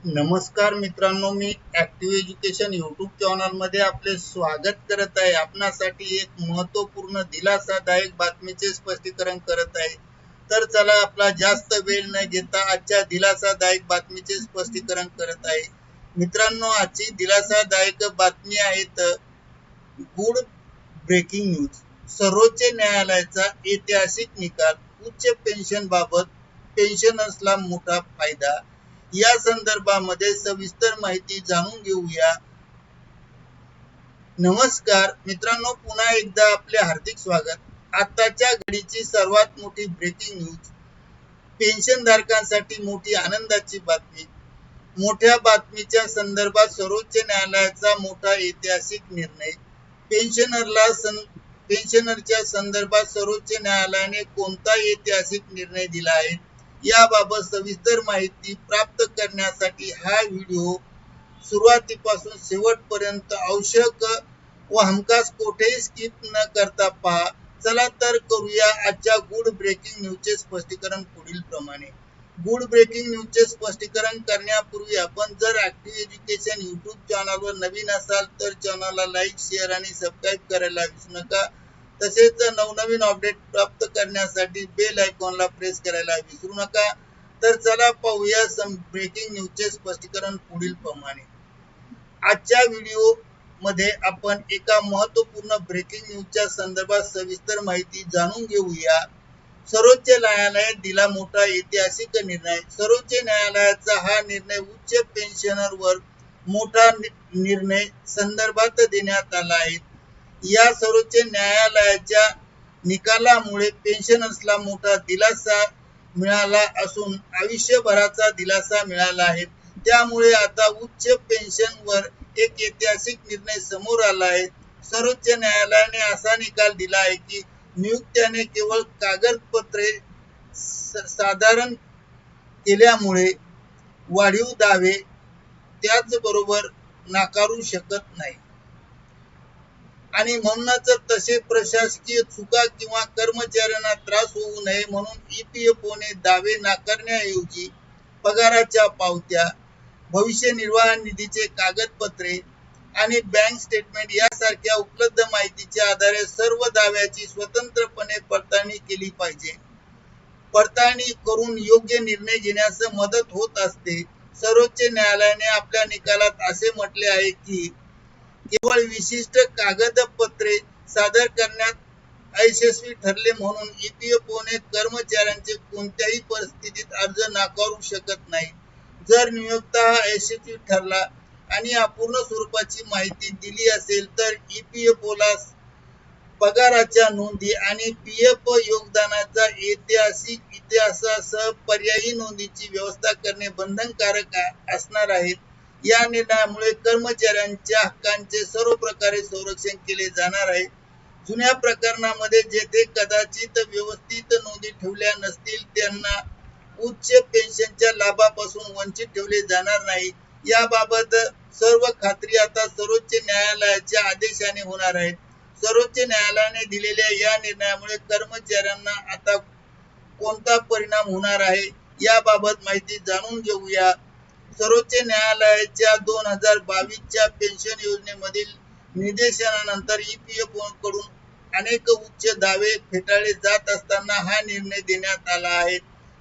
नमस्कार मित्रांनो, मी active education YouTube channel मध्ये आपले स्वागत करत आहे। आपणासाठी एक महत्त्वपूर्ण दिलासादायक बातमीचे स्पष्टीकरण करत आहे। तर चला आपला जास्त वेळ न घेता आजच्या दिलासादायक बातमीचे स्पष्टीकरण करत आहे। मित्रांनो, आजची दिलासादायक बातमी आहे गुड ब्रेकिंग न्यूज। सर्वोच्च न्यायालयाचा ऐतिहासिक निकाल, उच्च पेन्शन बाबत पेन्शनर्सला मोठा फायदा। या संदर्भामध्ये सविस्तर माहिती जाणून घेऊया। नमस्कार मित्रांनो, पुन्हा एकदा आपले हार्दिक स्वागत। आताच्या घडीची सर्वात मोठी ब्रेकिंग न्यूज, पेन्शनधारकांसाठी मोठी आनंदाची बातमी। मोठ्या बातमीच्या संदर्भात सर्वोच्च न्यायालयाचा मोठा ऐतिहासिक निर्णय। पेन्शनरच्या संदर्भात सर्वोच्च न्यायालयाने कोणता ऐतिहासिक निर्णय दिला आहे, याबाबत सविस्तर माहिती प्राप्त करण्यासाठी हा व्हिडिओ सुरुवातीपासून शेवटपर्यंत आवश्यक व हमखास कोठेही स्किप न करता पहा। चला तर करूया आजच्या गुड ब्रेकिंग न्यूजचे स्पष्टीकरण पुढील प्रमाणे। गुड ब्रेकिंग न्यूजचे स्पष्टीकरण करण्यापूर्वी आपण जर ऍक्टिव्ह एज्युकेशन यूट्यूब चॅनलवर नवीन असाल तर चॅनलला लाईक, शेअर आणि सबस्क्राईब करायला विसरू नका। तसेच नवनवीन अपडेट प्राप्त करण्यासाठी बेल आयकॉनला प्रेस करायला विसरू नका। तर चला पाहूया ब्रेकिंग न्यूजचे स्पष्टीकरण पुढील प्रमाणे। आजच्या व्हिडिओ मध्ये आपण एका महत्त्वपूर्ण ब्रेकिंग न्यूजच्या संदर्भात सविस्तर माहिती जाणून घेऊया। सर्वोच्च न्यायालयाने दिला मोठा ऐतिहासिक निर्णय। सर्वोच्च न्यायालयाचा हा निर्णय उच्च पेन्शनरवर मोठा निर्णय संदर्भात देण्यात आला आहे। या सर्वोच्च न्यायालयाच्या निकालामुळे पेन्शनर्सला मोठा दिलासा मिळाला असून आयुष्यभराचा दिलासा मिळाला आहे। त्यामुळे आता उच्च पेन्शनवर एक ऐतिहासिक निर्णय समोर आला आहे। सर्वोच्च न्यायालयाने असा निकाल दिला आहे की नियोक्त्याने केवळ कागदपत्रे सादर केल्यामुळे वाढीव दावे त्याचबरोबर नाकारू शकत नाही आणि म्हणूनच तसे प्रशासकीय चुका किंवा कर्मचाऱ्यांना त्रास होऊ नये म्हणून ईपीएफओने दावे नाकारण्याऐवजी पगाराच्या पावत्या, भविष्य निर्वाह निधीचे कागदपत्रे आणि बँक स्टेटमेंट यासारख्या उपलब्ध माहितीच्या आधारे सर्व दाव्याची स्वतंत्रपणे पडताळणी केली पाहिजे। पडताळणी करून योग्य निर्णय घेण्यास मदत होत असते। सर्वोच्च न्यायालयाने आपल्या निकालात असे म्हटले आहे की केवळ विशिष्ट कागदपत्रे सादर करण्यात अयशस्वी ठरले म्हणून ईपीएफओने कर्मचाऱ्यांचे कोणत्याही परिस्थितीत अर्ज नाकारू शकत नाही। जर नियोक्ता हा अयशस्वी ठरला आणि अपूर्ण स्वरूपाची माहिती दिली असेल तर ईपीएफओला पगाराच्या नोंदी आणि पीएफ योगदानाचा इतिहासासह पर्यायी नोंदीची व्यवस्था करणे बंधनकारक असणार आहे। या निर्णयामुळे कर्मचाऱ्यांच्या हक्कांचे सर्व प्रकारे संरक्षण केले जाणार आहे। जुन्या प्रकरणांमध्ये जेथे कदाचित व्यवस्थित नोंदी ठेवल्या नसतील त्यांना उच्च पेन्शनच्या लाभापासून वंचित ठेवले जाणार नाही। याबाबत सर्व खात्री आता सर्वोच्च न्यायालयाच्या आदेशाने होणार आहे। सर्वोच्च न्यायालयाने दिलेल्या या निर्णयामुळे कर्मचाऱ्यांना आता कोणता परिणाम होणार आहे याबाबत माहिती जाणून घेऊया। सर्वोच्च न्यायालयाच्या 2022च्या पेन्शन योजनेमधील निर्देशनानंतर ईपीएफओकडून अनेक उच्च दावे फेटाळले जात असताना हा निर्णय देण्यात आला आहे।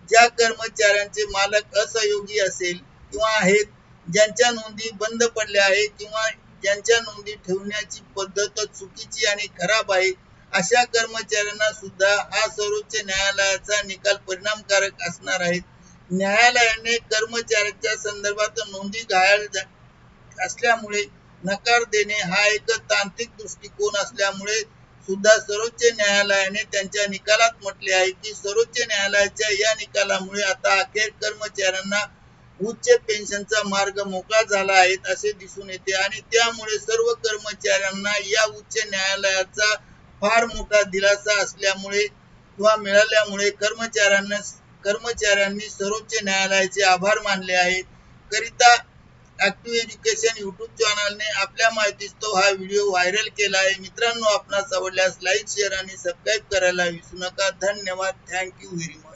ज्या कर्मचाऱ्यांचे मालक असहयोगी असेल किंवा आहेत, ज्यांच्या नोंदी बंद पडल्या आहेत किंवा ज्यांच्या नोंदी ठेवण्याची पद्धत चुकीची आणि खराब आहे, अशा कर्मचाऱ्यांना सुद्धा हा सर्वोच्च न्यायालयाचा निकाल परिणामकारक असणार आहे। न्यायालयाने कर्मचाऱ्यांच्या संदर्भात नोंदी गहाळ असल्यामुळे नकार देणे हा एक तांत्रिक दृष्टिकोन असल्यामुळे सुद्धा सर्वोच्च न्यायालयाने त्यांच्या निकालात म्हटले आहे की सर्वोच्च न्यायालयाच्या या निकालामुळे आता अखेर कर्मचाऱ्यांना उच्च पेन्शनचा मार्ग मोकळा झाला आहे असे दिसून येते आणि त्यामुळे सर्व कर्मचाऱ्यांना या उच्च न्यायालयाचा फार मोठा दिलासा असल्यामुळे किंवा मिळाल्यामुळे कर्मचाऱ्यांनी सर्वोच्च न्यायालयाचे आभार मानले आहेत। करिता ऍक्टिव्ह एज्युकेशन यूट्यूब चॅनलने आपल्या माहितीस्तव हा व्हिडिओ व्हायरल केला आहे। मित्रांनो, आपणास आवडल्यास लाईक, शेअर आणि सबस्क्राईब करायला विसरू नका। धन्यवाद। Thank you very much.